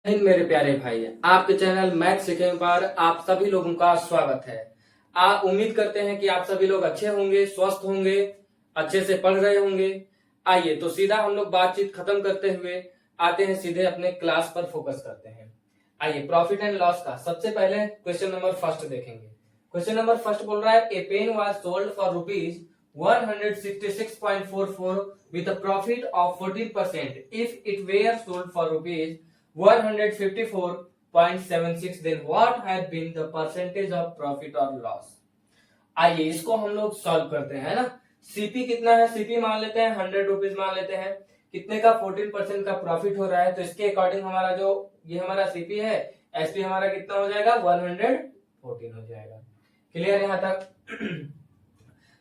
हिंद मेरे प्यारे भाई, आपके चैनल मैथ सीखेंगे पर आप सभी लोगों का स्वागत है। आप उम्मीद करते हैं कि आप सभी लोग अच्छे होंगे, स्वस्थ होंगे, अच्छे से पढ़ रहे होंगे। आइए तो सीधा हम लोग बातचीत खत्म करते हुए आते हैं सीधे अपने क्लास पर फोकस करते हैं। आइए प्रॉफिट एंड लॉस का सबसे पहले क्वेश्चन नंबर फर्स्ट देखेंगे। क्वेश्चन नंबर फर्स्ट बोल रहा है a pen was sold for rupees 166.44 with a profit of 14% if it were sold for rupees 154.76, then what had been the percentage of profit or loss। आइए इसको हम लोग solve करते हैं, है ना। सीपी कितना है, सीपी मान लेते हैं 100 रुपीज मान लेते हैं। कितने का 14% का प्रॉफिट हो रहा है, तो इसके अकॉर्डिंग हमारा जो ये हमारा सीपी है, एसपी हमारा कितना हो जाएगा 114 हो जाएगा। क्लियर यहाँ तक।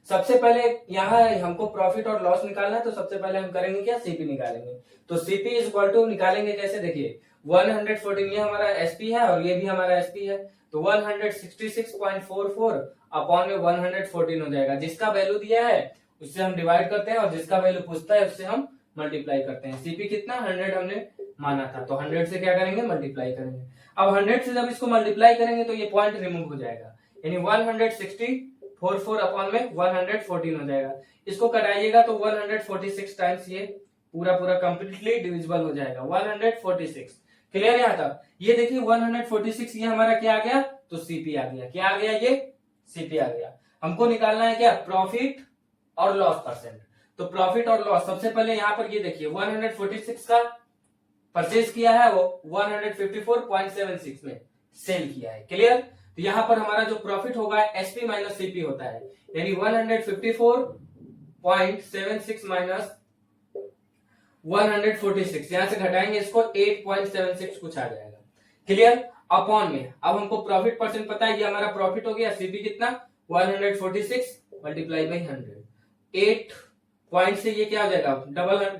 सबसे पहले यहाँ हमको प्रॉफिट और लॉस निकालना है, तो सबसे पहले हम करेंगे क्या, सीपी निकालेंगे। तो सीपी इज इक्वल टू निकालेंगे कैसे, देखिए 114 ये हमारा एसपी है और ये भी हमारा एसपी है, तो 166.44 अपॉन में 114 हो जाएगा। जिसका वैल्यू दिया है उससे हम डिवाइड करते हैं और जिसका वैल्यू पूछता है उससे हम मल्टीप्लाई करते हैं। सीपी कितना 100 हमने माना था, तो 100 से क्या करेंगे, मल्टीप्लाई करेंगे। अब 100 से जब इसको मल्टीप्लाई करेंगे तो ये पॉइंट रिमूव हो जाएगा, यानी 144 अपॉन में 114 हो जाएगा। इसको कटाइएगा तो 146 टाइम्स ये पूरा पूरा कंप्लीटली डिविजिबल हो जाएगा 146। क्लियर यहाँ तक। ये देखिए 146 ये हमारा क्या आ गया, तो सीपी आ गया। क्या आ गया, ये सीपी आ गया। हमको निकालना है क्या, प्रॉफिट और लॉस परसेंट। तो प्रॉफिट और लॉस सबसे पहले यहाँ पर ये देखिए 146 का परचेज किया है, वो 154.76 में सेल किया है। क्लियर। तो यहाँ पर हमारा जो प्रॉफिट होगा एसपी माइनस सीपी होता है, यानी 154.76 माइनस 146, यहां से घटाएंगे इसको 8.76 कुछ आ जाएगा। क्लियर। अपॉन में अब हमको प्रॉफिट परसेंट पता है, ये हमारा प्रॉफिट हो गया, सीपी कितना 146 मल्टीप्लाई बाई 100। 8 पॉइंट से ये क्या हो जाएगा,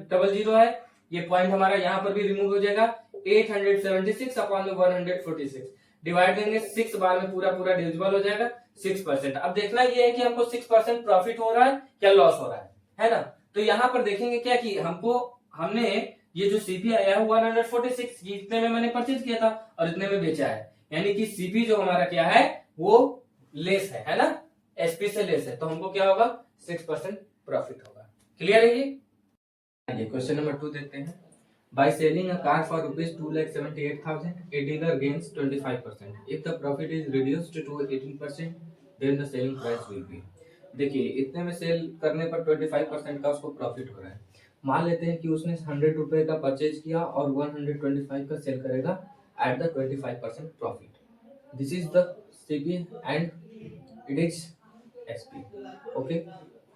डबल जीरो है, ये पॉइंट हमारा यहाँ पर भी रिमूव हो जाएगा। 876 अपॉन में 146 डिवाइड देंगे 6 बार में पूरा पूरा डिविजिबल हो जाएगा 6%। अब देखना ये है कि हमको 6% प्रॉफिट हो रहा है क्या लॉस हो रहा है ना। तो यहाँ पर देखेंगे क्या कि हमने ये जो सीपी आया है 146 इतने में मैंने परचेज किया था और इतने में बेचा है, यानी कि सीपी जो हमारा क्या है वो लेस है ना, एसपी से लेस है, तो हमको क्या होगा 6% प्रॉफिट होगा। क्लियर है ये। क्वेश्चन नंबर 2 देखते हैं। By selling a car for rupees 2,78,000, a dealer gains 25%. If the profit is reduced to 18%, then the selling price will be। देखिए इतने में सेल करने पर 25% का उसको प्रॉफिट हो रहा है। मान लेते हैं कि उसने 100 रुपए का परचेज किया और 125 का सेल करेगा at the 25% profit. This is the CP and it is SP. Okay,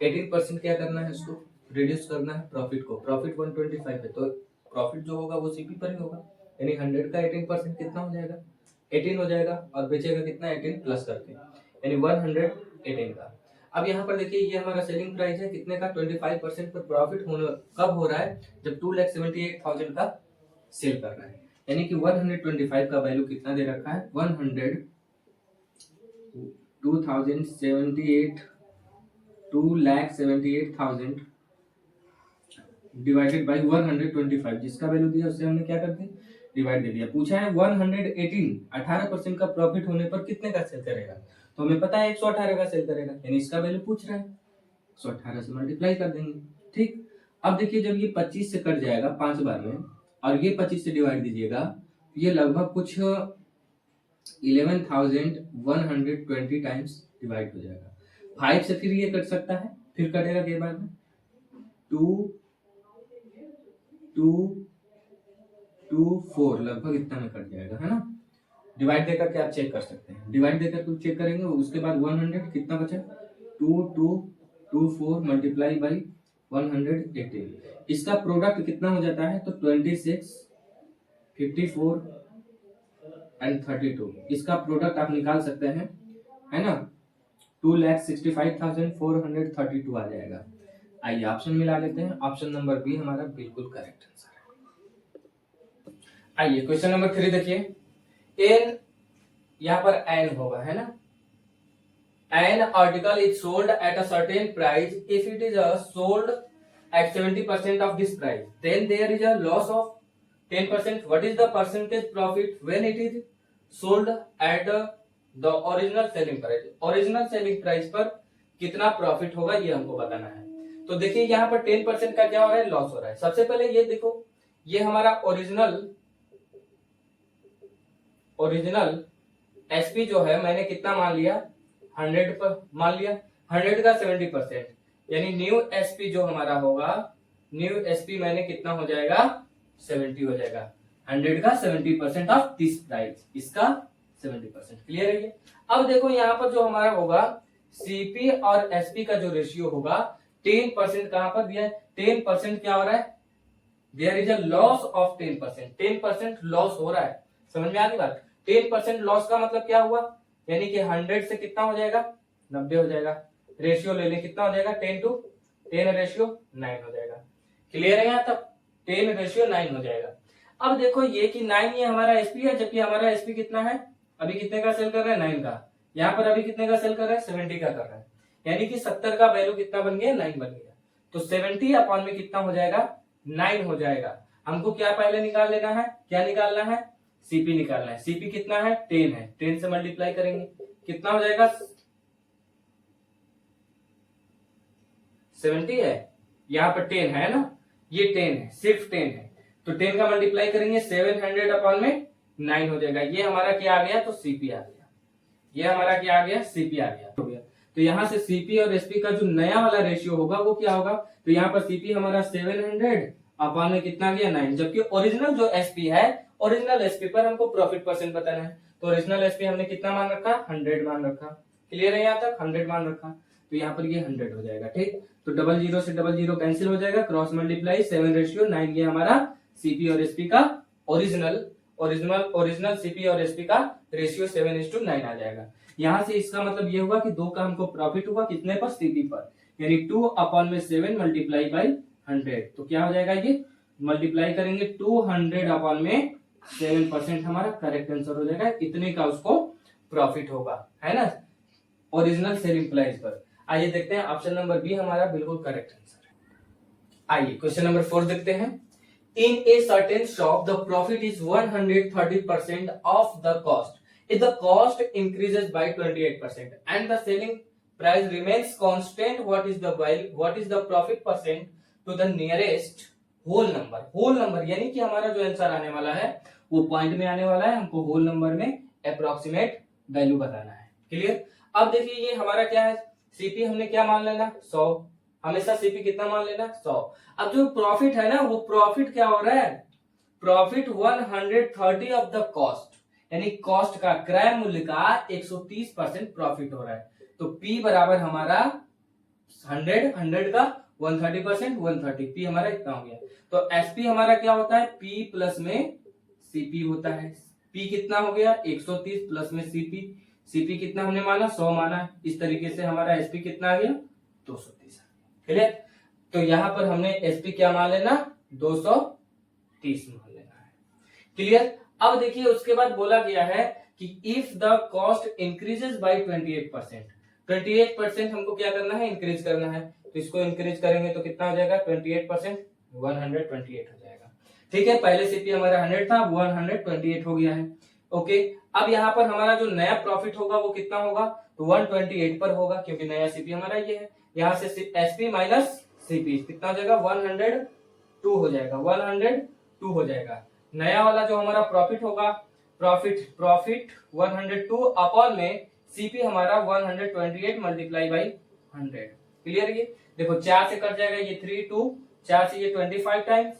18% क्या करना है, उसको रिड्यूस करना है प्रॉफिट को। प्रॉफिट 125 है तो प्रॉफिट जो होगा वो सीपी पर ही होगा, यानी 100 का 18% कितना हो जाएगा 18 हो जाएगा, और बेचेगा कितना 18 प्लस करके, यानी 118 का। अब यहाँ पर देखिए ये हमारा सेलिंग प्राइस है कितने का 25% पर प्रॉफिट होने कब हो रहा है, जब 2,78,000 का सेल कर रहा है, यानी कि 125 का वैल्यू कितना दे रखा है 2,78,000 डिवाइडेड बाई 125, जिसका वैल्यू दिया उससे हमने क्या कर दिया डिवाइड दे दिया। पूछा है 118 18% का प्रॉफिट होने पर कितने का सेल करेगा, तो हमें पता है 118 का सेल करेगा, यानी इसका वैल्यू पूछ रहा है 118 से मल्टीप्लाई कर देंगे। ठीक। अब देखिए जब ये 25 से कट जाएगा 5 बार में और ये 25 से डिवाइड दीजिएगा, ये लगभग कुछ 11,120 टाइम्स डिवाइड हो जाएगा। 5 से फिर ये कट सकता है, फिर कटेगा के बाद में 2,2,2,4 लगभग इतना में कट जाएगा, है ना। डिवाइड देकर के आप चेक कर सकते हैं, डिवाइड देकर के चेक करेंगे, उसके बाद 100 कितना बचा 2,2,2,4 मल्टीप्लाई बाई 118, इसका प्रोडक्ट कितना हो जाता है तो 26, 54 एंड 32, इसका प्रोडक्ट आप निकाल सकते हैं, है ना। 2,65,432 आ जाएगा। आइए ऑप्शन मिला लेते हैं, ऑप्शन नंबर बी हमारा बिल्कुल करेक्ट आंसर है। आइए क्वेश्चन नंबर 3 देखिए। एन यहाँ पर एन होगा, है ना। An article is sold at a certain price, if it is sold at 70% of this price, then there is a loss of 10%. What is the percentage profit when it is sold at the original selling price? Original selling price पर कितना profit होगा ये हमको बताना है। तो देखिए यहाँ पर 10% का क्या हो रहा है, लॉस हो रहा है। सबसे पहले ये देखो, ये हमारा ओरिजिनल एसपी जो है मैंने कितना मान लिया, 100 पर मान लिया। 100 का 70%, यानी न्यू एसपी जो हमारा होगा, न्यू एसपी मैंने कितना हो जाएगा, 70 हो जाएगा। 100 का 70% ऑफ दिस प्राइस, इसका 70%। क्लियर है ये। अब देखो यहाँ पर जो हमारा होगा सीपी और एसपी का जो रेशियो होगा 10% कहां पर दिया है, 10% क्या हो रहा है, there is a loss of 10%। 10% loss हो रहा है, समझ में आ रही बात। 10% लॉस का मतलब क्या हुआ, यानी कि 100 से कितना हो जाएगा, 90 हो जाएगा। रेशियो ले लें, कितना हो जाएगा, 10:10 रेशियो 9 हो जाएगा। क्लियर है यहाँ तक, 10 रेशियो 9 हो जाएगा। अब देखो ये कि 9 ये हमारा एसपी है, जबकि हमारा एसपी कितना है, अभी कितने का सेल कर रहा है, 9 का। यहाँ पर अभी कितने का सेल कर रहा है, 70 का कर रहा है, यानी कि 70 का वैल्यू कितना बन गया, 9 बन गया। तो 70 अपॉन में कितना हो जाएगा, 9 हो जाएगा। हमको क्या पहले निकाल लेना है, क्या निकालना है, सीपी निकालना है। सीपी कितना है, 10 है, 10 से मल्टीप्लाई करेंगे कितना हो जाएगा, 70 है, यहाँ पर 10 है ना, ये 10 है, सिर्फ 10 है, तो 10 का मल्टीप्लाई करेंगे 700 अपॉन में 9 हो जाएगा। ये हमारा क्या आ गया, तो सीपी आ गया। ये हमारा क्या आ गया, सीपी आ गया, हो गया। तो यहाँ से सीपी और एसपी का जो नया वाला रेशियो होगा वो क्या होगा, तो यहाँ पर सीपी हमारा 700 अपॉन में कितना गया, 9, जबकि ओरिजिनल जो एसपी है, ओरिजिनल एसपी पर हमको प्रॉफिट परसेंट बताना है। तो ओरिजिनल एसपी हमने कितना मान रखा, 100 मान रखा। क्लियर है यहाँ तक, 100 मान रखा, तो यहाँ पर ये 100 हो जाएगा। ठीक, तो 00 से 00 कैंसिल हो जाएगा, क्रॉस मल्टीप्लाई 7:9, ये हमारा सीपी और एसपी का ओरिजिनल सीपी और एसपी का रेशियो 7:9 आ जाएगा। यहाँ से इसका मतलब ये हुआ कि 2 का हमको प्रॉफिट हुआ कितने पर, सीपी पर, यानी 2 अपॉन में 7 मल्टीप्लाई बाई 100। तो क्या हो जाएगा, ये मल्टीप्लाई करेंगे 200 अपॉन में 7%, हमारा करेक्ट आंसर हो जाएगा। इतने का उसको प्रॉफिट होगा, है ना, ओरिजिनल सेलिंग प्राइस पर। आइए देखते हैं, ऑप्शन नंबर बी हमारा बिल्कुल करेक्ट आंसर है। आइए क्वेश्चन नंबर 4 देखते हैं। In a certain shop, the profit is 130% of the cost. If the cost increases by 28% and the selling price remains constant, what is the profit percent to the nearest whole number? Whole number यानी कि हमारा जो answer आने वाला है वो point में आने वाला है, हमको होल नंबर में अप्रोक्सीमेट वैल्यू बताना है। क्लियर। अब देखिए ये हमारा क्या है, सीपी हमने क्या मान लेना, 100, हमेशा सीपी कितना मान लेना, 100। अब जो प्रॉफिट है ना, वो प्रॉफिट क्या हो रहा है, प्रॉफिट 130 ऑफ द कॉस्ट, यानी कॉस्ट का, क्रय मूल्य का 130% प्रॉफिट हो रहा है। तो P बराबर हमारा 100 का 130%, 130, P हमारा इतना हो गया। तो एसपी हमारा क्या होता है, P प्लस में सीपी होता है। P कितना हो गया, 130 प्लस में सीपी, सीपी कितना हमने माना, 100 माना। इस तरीके से हमारा एसपी कितना आ गया, 230। क्लियर। तो यहां पर हमने एसपी क्या मान लेना, 230 मान लेना है। क्लियर। अब देखिए उसके बाद बोला गया है कि if the cost increases by 28%, 28% हमको क्या करना है, इंक्रीज करना है। तो इसको इंक्रीज करेंगे तो कितना हो जाएगा, 28%, 128 हो जाएगा। ठीक है, पहले सीपी हमारा 100 था, 128 हो गया है। ओके, अब यहाँ पर हमारा जो नया प्रॉफिट होगा वो कितना होगा, तो 128 पर होगा, क्योंकि नया सीपी हमारा ये है। यहाँ से एसपी माइनस सीपी कितना हो जाएगा, 102 हो जाएगा, 102 हो जाएगा। नया वाला जो हमारा प्रॉफिट होगा, प्रॉफिट 102 अपॉन में सीपी हमारा 128 मल्टीप्लाई बाई 100। क्लियर। ये देखो 4 से कट जाएगा, ये 3, 2, 4 से ये 25 टाइम्स,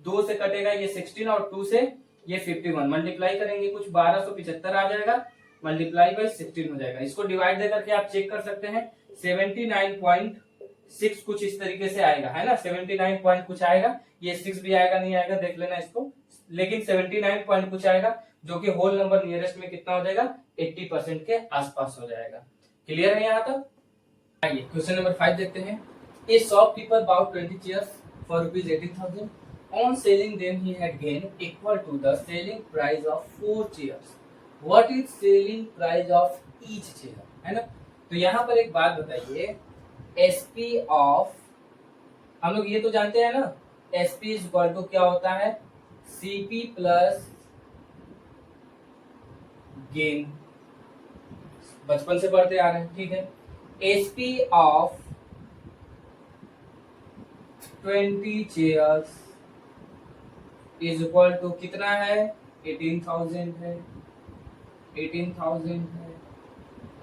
2 से कटेगा ये 16 और 2 से ये 51, मल्टीप्लाई करेंगे कुछ 1275 आ जाएगा, मल्टीप्लाई बाई 16 हो जाएगा। इसको डिवाइड दे करके आप चेक कर सकते हैं, 79.6 कुछ इस तरीके से आएगा, है ना, 79 पॉइंट कुछ आएगा। ये 6 भी आएगा नहीं आएगा देख लेना इसको, लेकिन 79 पॉइंट कुछ आएगा, जो कि होल नंबर नियरेस्ट में कितना हो जाएगा, 80% के आसपास हो जाएगा। क्लियर है यहाँ तक। आइए क्वेश्चन नंबर 5 देखते हैं। ए shopkeeper bought 20 chairs for ₹80,000. On selling them, he had gain equal to the selling price of 4 chairs. What is selling price of each chair? है ना। तो यहाँ पर एक बात बताइए, SP ऑफ, हम लोग ये तो जानते हैं ना, SP इज इक्वल टू क्या होता है, सीपी प्लस गेन, बचपन से पढ़ते आ रहे हैं, ठीक है। SP of 20 chairs is equal to कितना है, 18,000 है, 18,000 है,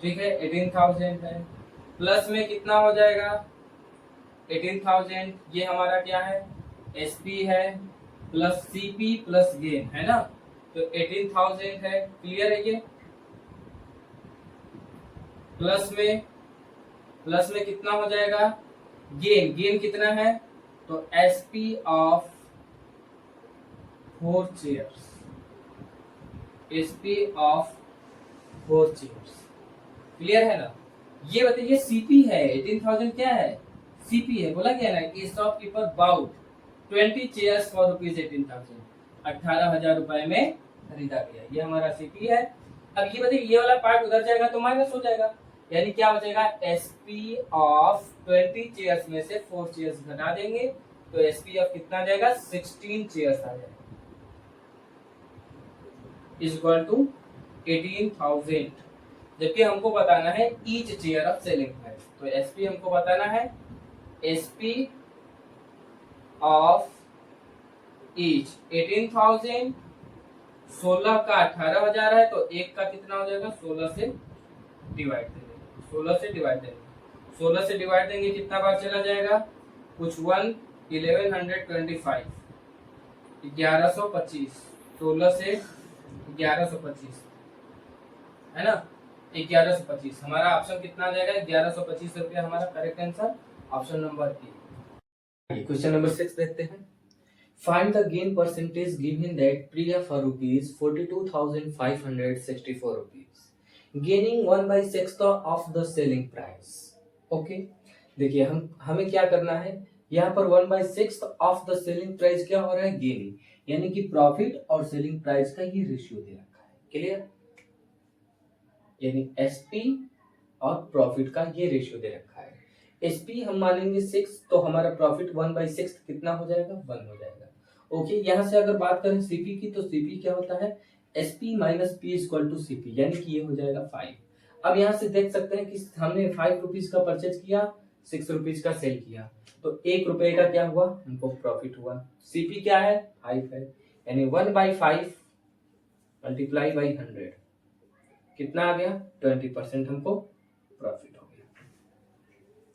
ठीक है, 18,000 है। प्लस में कितना हो जाएगा 18,000, ये हमारा क्या है, एसपी है, प्लस सीपी प्लस गेन है ना, तो 18,000 है। क्लियर है ये। प्लस में कितना हो जाएगा, गेन कितना है, तो SP of 4 chairs, SP of 4 chairs. Clear है ना। ये बताइए सीपी है 18,000, क्या है, सीपी है, बोला गया ना कि shopkeeper bought 20 chairs for rupees 18,000, 18,000 रुपए में खरीदा गया, ये हमारा सीपी है। अब ये बताइए ये वाला पार्ट उधर जाएगा तो माइनस हो जाएगा, यानी क्या हो जाएगा, एसपी ऑफ 20 चेयर्स में से 4 चेयर्स घटा देंगे, तो एसपी ऑफ कितना जाएगा, 16 चेयर्स आ जाएगा, इज इक्वल टू 18,000। जबकि हमको बताना है each chair of selling price, तो एसपी हमको बताना है एसपी ऑफ ईच 18,000, 16 का 18,000 है, तो एक का कितना हो जाएगा, 16 से डिवाइड देंगे, 16 से डिवाइड देंगे, 16 से डिवाइड देंगे, कितना बार चला जाएगा, कुछ 1125, 1125, 16 से 1125 है ना, 1125 हमारा ऑप्शन कितना आ जाएगा, 1125 रुपया हमारा correct answer, option number A. Question number 6 देखते हैं। Find the gain percentage given that Priya for rupees 42,564 rupees gaining 1/6 of the selling price. Okay, देखिए हमें क्या करना है, यहाँ पर 1/6 ऑफ द सेलिंग प्राइस क्या हो रहा है, गेनिंग, यानी कि प्रॉफिट और सेलिंग प्राइस का ये रेशियो दे रखा है। क्लियर, यानी एसपी और प्रॉफिट का ये रेशियो दे रखा है। एसपी हम मानेंगे 6, तो हमारा प्रॉफिट 1/6 कितना हो जाएगा, 1 हो जाएगा। ओके, यहाँ से अगर बात करें सीपी की, तो सीपी क्या होता है, SP minus P equal to CP, यानी कि ये हो जाएगा 5। अब यहाँ से देख सकते हैं कि हमने 5 रुपीज का परचेज किया, 6 रुपीज का सेल किया, तो 1 रुपए का क्या हुआ, हमको प्रॉफिट हुआ। सीपी क्या है, 5 है, यानी 1/5 मल्टीप्लाई बाई 100 कितना आ गया, 20% हमको प्रॉफिट हो गया।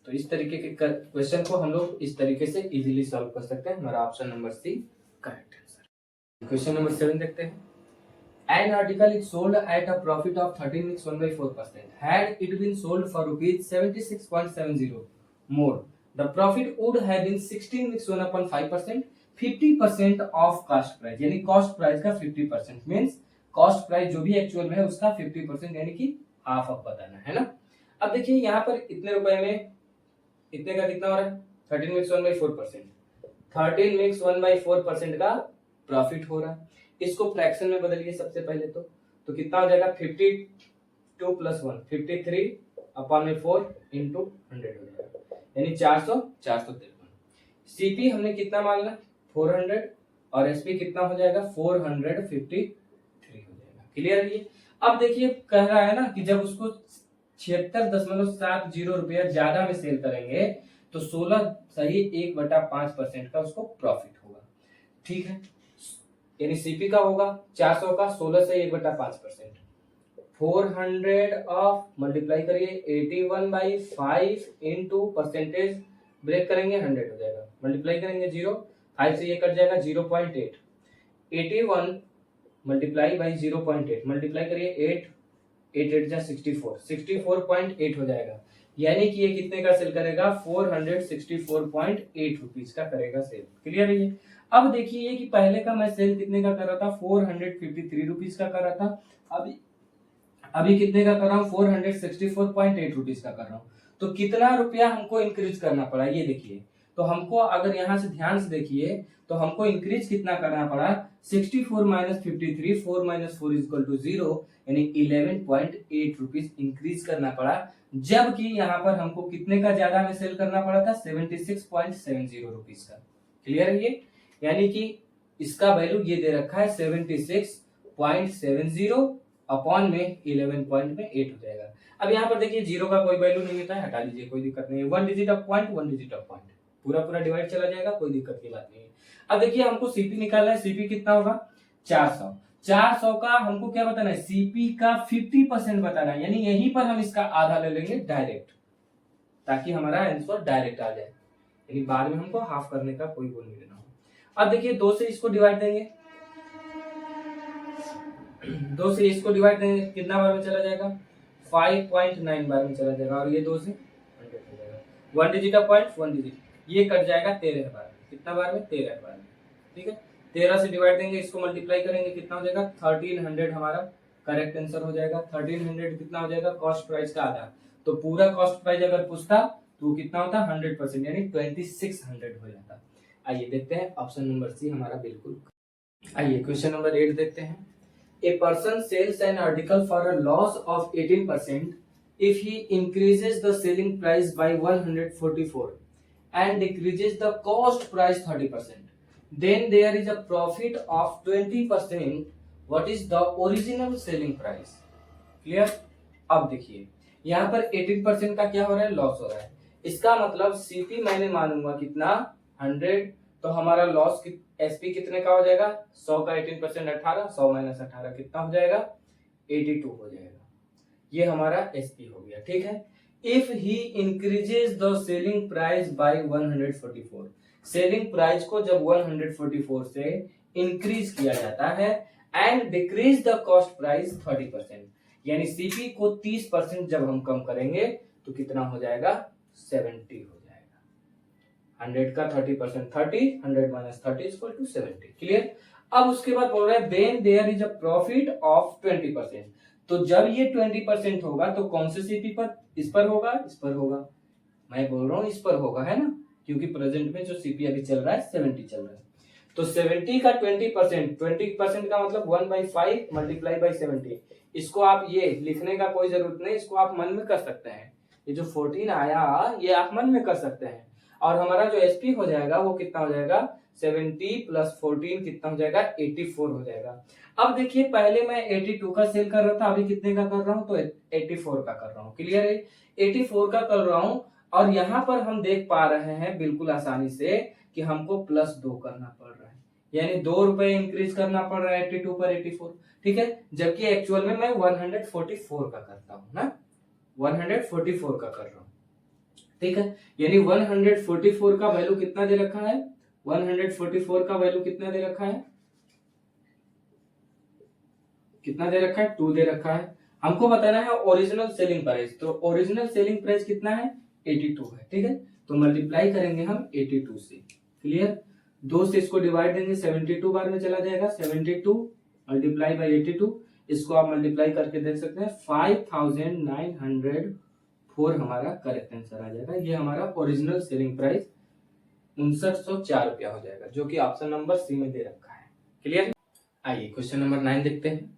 तो इस तरीके के क्वेश्चन को हम लोग इस तरीके से इजीली सॉल्व कर सकते हैं। हमारा option number C correct answer. Question number 7 देखते हैं। An article is sold at a profit of 13 mix 1/4%. Had it been sold for rupees 76.70 more, the profit would have been 16 mix 1/5%, 50% of cost price, यानी cost price का 50% means cost price जो भी actual में है उसका 50%, यानी कि half of बताना है ना। अब देखिए यहाँ पर इतने रुपए में इतने का कितना हो रहा है, 13 मिक्स 1/4%, 13 मिक्स 1/4% का प्रॉफिट हो रहा है। इसको फ्रैक्शन में बदलिए सबसे पहले, तो कितना हो जाएगा, 52 प्लस 1 53/4 इंटू 100 हो जाएगा, यानी 453। सीपी हमने कितना मानना, 400, और एसपी कितना हो जाएगा, 453 हो जाएगा। क्लियर है ये। अब देखिए कह रहा है ना कि जब उसको 76.70 रुपया ज्यादा में सेल करेंगे तो 16 सही 1/5% का उसको प्रॉफिट होगा। ठीक है, यानी सीपी का होगा 400 का 16 से 1/5%, 400 ऑफ मल्टीप्लाई करिए 81/5 इंटू परसेंटेज ब्रेक करेंगे 100 हो जाएगा, मल्टीप्लाई करेंगे 0, 5 से ये कट जाएगा 0.8, 81 मल्टीप्लाई बाई 0.8 मल्टीप्लाई करिए 8 8 जा 64, 64.8 हो जाएगा, यानी कि ये कितने का सेल करेगा, 464.8 रुपीज का करेगा सेल। क्लियर है ये। अब देखिए कि पहले का मैं सेल कितने का कर रहा था, 453 रुपीज का कर रहा था, अभी कितने का कर रहा हूँ, 464.8 रुपीज का कर रहा हूँ। तो कितना रुपया हमको इंक्रीज करना पड़ा, ये देखिए। तो हमको अगर यहाँ से ध्यान से देखिए तो हमको इंक्रीज कितना करना पड़ा, 64 माइनस 53, 4 माइनस 4 इक्वल टू 0, यानी 11.8 रुपीज इंक्रीज करना पड़ा। जबकि यहाँ पर हमको कितने का ज्यादा में सेल करना पड़ा था, 76.70 रुपीज का। क्लियर है ये, यानी कि इसका वैल्यू ये दे रखा है 76.70 अपॉन में 11.8 हो जाएगा। अब यहाँ पर देखिए जीरो का कोई वैल्यू नहीं होता है, हटा दीजिए, कोई दिक्कत नहीं है। 1 digit of point 1 digit of point, पूरा पूरा डिवाइड चला जाएगा, कोई दिक्कत की बात नहीं है। अब देखिए हमको सीपी निकालना है, सीपी कितना होगा 400। 400 का हमको क्या बताना है, सीपी का 50% बताना है, यानी यहीं पर हम इसका आधा ले लेंगे डायरेक्ट, ताकि हमारा आंसर डायरेक्ट आ जाए, यानी बाद में हमको हाफ करने का कोई वो नहीं लेना हो। अब देखिए 2 से इसको डिवाइड देंगे, 2 से इसको डिवाइड देंगे, कितना बार में चला जाएगा 5.9 बार में चला जाएगा, और ये 2 से 100 हो जाएगा। 1 डिजिट ऑफ पॉइंट 1 डिजिट, ये कट जाएगा 13 बार में, कितना बार में 13 बार में, ठीक है। 13 से डिवाइड देंगे, इसको मल्टीप्लाई करेंगे, कितना हो जाएगा 1300 हमारा करेक्ट आंसर हो जाएगा। 1300 कितना हो जाएगा कॉस्ट प्राइस का आधा, तो पूरा कॉस्ट प्राइस अगर पूछता तो कितना होता 100%, यानी 2600 हो जाता। आइए देखते हैं ऑप्शन नंबर सी हमारा बिल्कुल। आइए क्वेश्चन नंबर 8 देखते हैं। A person sells an article for a loss of 18% if he increases the selling price by 144 and decreases the cost price 30%. Then there is a profit of 20%. What is the original selling price? Clear? अब देखिए यहाँ पर 18% का क्या हो रहा है, loss हो रहा है। इसका मतलब सीपी मैंने मानूंगा कितना 100, तो हमारा लॉस एसपी कितने का हो जाएगा 100 का 18% 18, 100 माइनस 18 कितना हो जाएगा 82 हो जाएगा। ये हमारा एसपी हो गया, ठीक है। If he increases the selling price by 144, selling price को जब 144 से इंक्रीज किया जाता है, and decrease the cost price 30%, यानी सीपी को 30% जब हम कम करेंगे तो कितना हो जाएगा 70 हो जाएगा। 100 का 30% 30, 100 माइनस 30 इक्वल टू 70। क्लियर? अब उसके बाद बोल रहा है then there is a profit of 20%, तो जब ये 20% होगा तो कौन से सीपी पर, इस पर होगा, इस पर होगा, मैं बोल रहा हूँ इस पर होगा, है ना, क्योंकि प्रेजेंट में जो सीपी अभी चल रहा है 70 चल रहा है। तो 70 का 20%, 20% का मतलब 1/5 मल्टीप्लाई बाई 70। इसको आप ये लिखने का कोई जरूरत नहीं, इसको आप मन में कर सकते हैं। ये जो 14 आया ये आप मन में कर सकते हैं, और हमारा जो एसपी हो जाएगा वो कितना हो जाएगा 70 प्लस 14 कितना हो जाएगा 84 हो जाएगा। अब देखिए पहले मैं 82 का सेल कर रहा था, अभी कितने का कर रहा हूँ, तो 84 का कर रहा हूँ। क्लियर है? 84 का कर रहा हूँ, और यहाँ पर हम देख पा रहे हैं बिल्कुल आसानी से कि हमको +2 करना पड़ रहा है, यानी 2 रुपए इंक्रीज करना पड़ रहा है 82 पर 84, ठीक है। जबकि एक्चुअल में मैं 144 का करता हूँ ना, 144 का कर रहा हूँ, ठीक है। यानी 144 का वैल्यू कितना दे रखा है, 144 का वैल्यू कितना दे रखा है, कितना दे रखा है 2 दे रखा है। हमको बताना है ओरिजिनल सेलिंग प्राइस, तो ओरिजिनल सेलिंग प्राइस कितना है 82 है, ठीक है। तो मल्टीप्लाई करेंगे हम 82 से। क्लियर? 2 से इसको डिवाइड देंगे 72 बार में चला जाएगा, 72 मल्टीप्लाई बाई 82, इसको आप मल्टीप्लाई करके देख सकते हैं 5904 हमारा करेक्ट आंसर आ जाएगा। ये हमारा ओरिजिनल सेलिंग प्राइस 5904 रुपया हो जाएगा, जो कि ऑप्शन नंबर सी में दे रखा है। क्लियर? आइए क्वेश्चन नंबर 9 देखते हैं।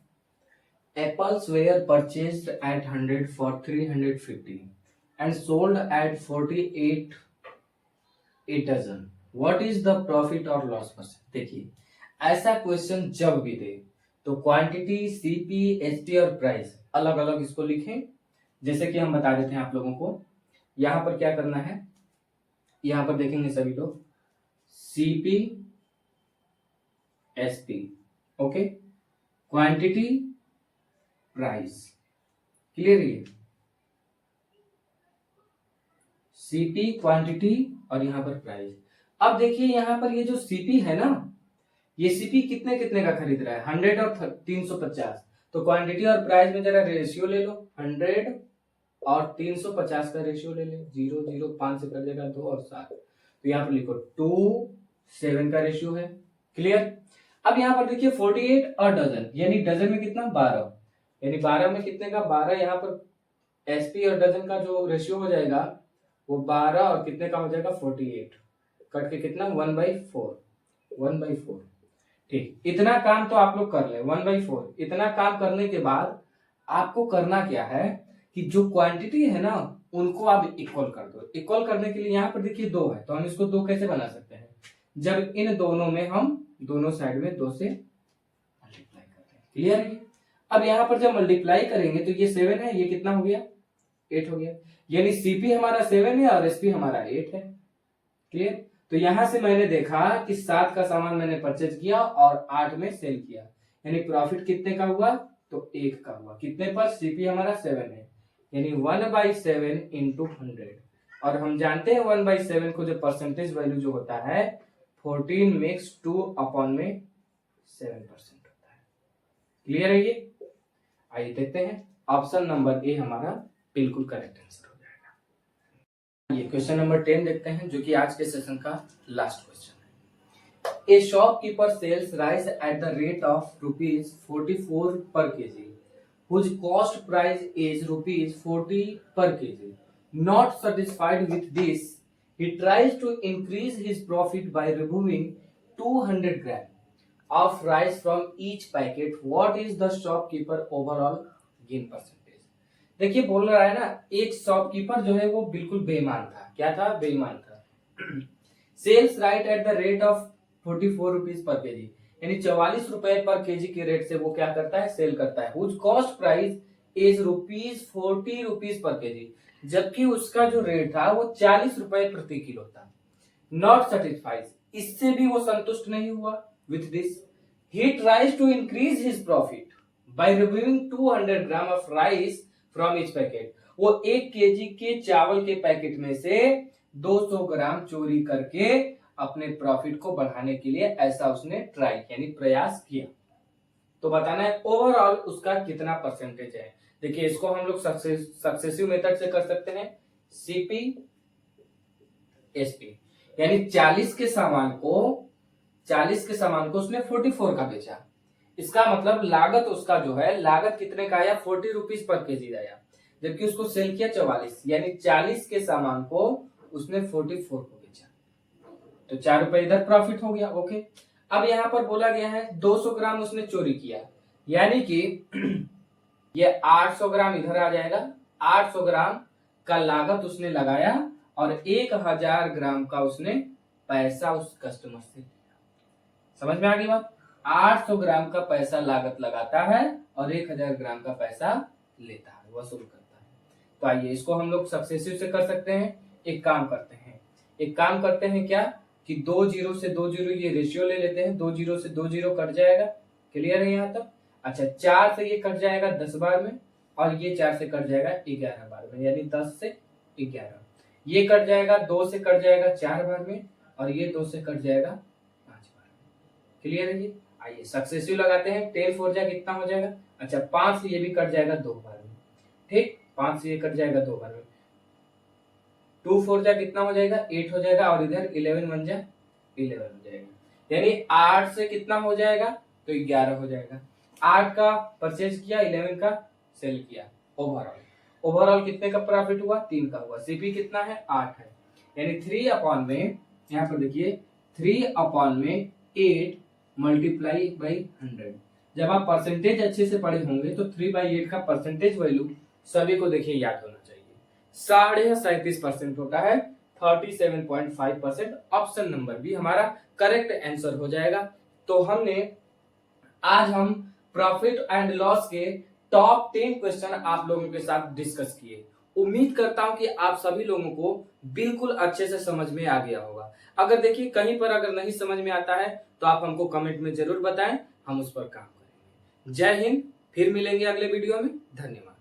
Apples were purchased at 100 for 350 and sold at 48 a dozen. What is the profit or loss percent? देखिए ऐसा क्वेश्चन जब भी दे तो क्वांटिटी, सीपी, एसपी और प्राइस अलग अलग इसको लिखें। जैसे कि हम बता देते हैं आप लोगों को, यहां पर क्या करना है, यहां पर देखेंगे सभी लोग CP, SP, okay, quantity, price. Clear? ये सीपी, क्वांटिटी और यहां पर प्राइस। अब देखिए यहां पर ये जो सीपी है ना, ये सीपी कितने कितने का खरीद रहा है 100 और 350, तो क्वांटिटी और प्राइस में जरा रेशियो ले लो, 100 और 350 का रेशियो ले ले, 0 0 5 से कर देगा 2 और 7, तो यहाँ पर लिखो 2 7 का रेशियो है। क्लियर? अब यहाँ पर देखिए 48 और डजन, यानी डजन में कितना 12, यानी 12 में कितने का 12, यहाँ पर एसपी और डजन का जो रेशियो हो जाएगा वो 12 और कितने का हो जाएगा 48, कट के कितना 1/4। ठीक, इतना काम तो आप लोग कर ले 1/4। इतना काम करने के बाद आपको करना क्या है कि जो क्वांटिटी है ना उनको आप इक्वल कर दो। इक्वल करने के लिए यहाँ पर देखिए 2 है, तो हम इसको 2 कैसे बना सकते हैं, जब इन दोनों में हम दोनों साइड में 2 से मल्टीप्लाई करते हैं। क्लियर है? अब यहाँ पर जब मल्टीप्लाई करेंगे तो ये 7 है, ये कितना हो गया 8 हो गया, यानी सीपी हमारा 7 है और एसपी हमारा 8 है। क्लियर? तो यहां से मैंने देखा कि 7 का सामान मैंने परचेज किया और 8 में सेल किया, यानी प्रॉफिट कितने का हुआ, तो 1 का हुआ। कितने पर? सीपी हमारा 7 है, यानी 1/7 इंटू 100। और हम जानते हैं 1/7 को जो परसेंटेज वैल्यू जो होता है 14 मिक्स 2 अपॉन में 7% होता है। क्लियर है ये? आइए देखते हैं, ऑप्शन नंबर ए हमारा बिल्कुल करेक्ट आंसर हो जाएगा। ये क्वेश्चन नंबर 10 देखते हैं, जो कि आज के सेशन का लास्ट क्वेश्चन है। A shopkeeper sells rice at the rate of ₹44 per kg, whose cost price is ₹40 per kg. Not satisfied with this, he tries to increase his profit by removing 200 grams of rice from each packet. What is the shopkeeper overall gain percentage? देखिए बोल रहा है ना, एक shopkeeper जो है वो बिल्कुल बेईमान था। क्या था? बेईमान था। Sells rice at the rate of 44 rupees per KG, यानी 44 रुपए पर केजी के रेट से वो क्या करता है? सेल करता है। हुज कॉस्ट प्राइस इज ₹40 पर केजी, जबकि उसका जो रेट था वो 40 रुपए प्रति किलो था। नॉट सेटिस्फाइड, इससे भी वो संतुष्ट नहीं हुआ। With this he tries to increase his profit by removing 200 gram of rice from each packet. वो 1 केजी के चावल के पैकेट में से 200 ग्राम चोरी करके अपने प्रॉफिट को बढ़ाने के लिए ऐसा उसने ट्राई यानी प्रयास किया। तो बताना है ओवरऑल उसका कितना परसेंटेज है। देखिए इसको हम लोग सक्सेसिव मेथड से कर सकते हैं, सीपी एसपी, यानी 40 के सामान को उसने 44 का बेचा। इसका मतलब लागत उसका जो है, लागत कितने का आया? 40 रुपीज पर केजी आया, जबकि उसको सेल किया 44, यानी 40 के सामान को उसने 44 को बेचा, तो 4 रुपए इधर प्रॉफिट हो गया। ओके, अब यहाँ पर बोला गया है 200 ग्राम उसने चोरी किया, यानी कि ये 800 ग्राम इधर आ जाएगा। 800 ग्राम का लागत उसने लगाया और 1000 ग्राम का उसने पैसा उस कस्टमर से। समझ में आ गई बात? 800 ग्राम का पैसा लागत लगाता है और 1000 ग्राम का पैसा लेता है, वसूल करता है। तो आइए इसको हम लोग सक्सेसिव से कर सकते हैं। एक काम करते हैं क्या कि 2 जीरो से 2 जीरो ये रेशियो ले लेते हैं। 2 जीरो से 2 जीरो कट जाएगा। क्लियर है यहाँ तक? अच्छा, 4 से ये कट जाएगा 10 बार में, और ये 4 से कट जाएगा 11 बार में, यानी 10 से 11। ये कट जाएगा, 2 से कट जाएगा 4 बार में, और ये 2 से कट जाएगा 5 बार में। क्लियर है ये? आइए सक्सेसिव लगाते हैं। 10 4 जा कितना हो जाएगा? अच्छा, 5 से ये भी कट जाएगा 2 बार में। ठीक, 5 से ये कट जाएगा 2 बार में। 2 4 जा कितना हो जाएगा? 8 हो जाएगा, और इधर 11 1 जा 11 हो जाएगा, यानी 8 से कितना हो जाएगा? तो 11 हो जाएगा। 8 का परचेज किया, 11 का सेल किया। ओवरऑल कितने का प्रॉफिट हुआ? 3 का हुआ। सीपी कितना है? 8 है, यानी 3 अपॉन में, यहाँ पर देखिए 3 अपॉन में 8 मल्टीप्लाई बाई 100। जब आप परसेंटेज अच्छे से पढ़े होंगे तो 3/8 का परसेंटेज वैल्यू सभी को देखिए याद होना चाहिए। 37.5% होता है, 37.5%। ऑप्शन नंबर बी हमारा करेक्ट आंसर हो जाएगा। तो आज हम प्रॉफिट एंड लॉस के टॉप 10 क्वेश्चन आप लोगों के साथ डिस्कस किए। उम्मीद करता हूं कि आप सभी लोगों को बिल्कुल अच्छे से समझ में आ गया होगा। अगर देखिए कहीं पर अगर नहीं समझ में आता है तो आप हमको कमेंट में जरूर बताएं, हम उस पर काम करेंगे। जय हिंद, फिर मिलेंगे अगले वीडियो में। धन्यवाद।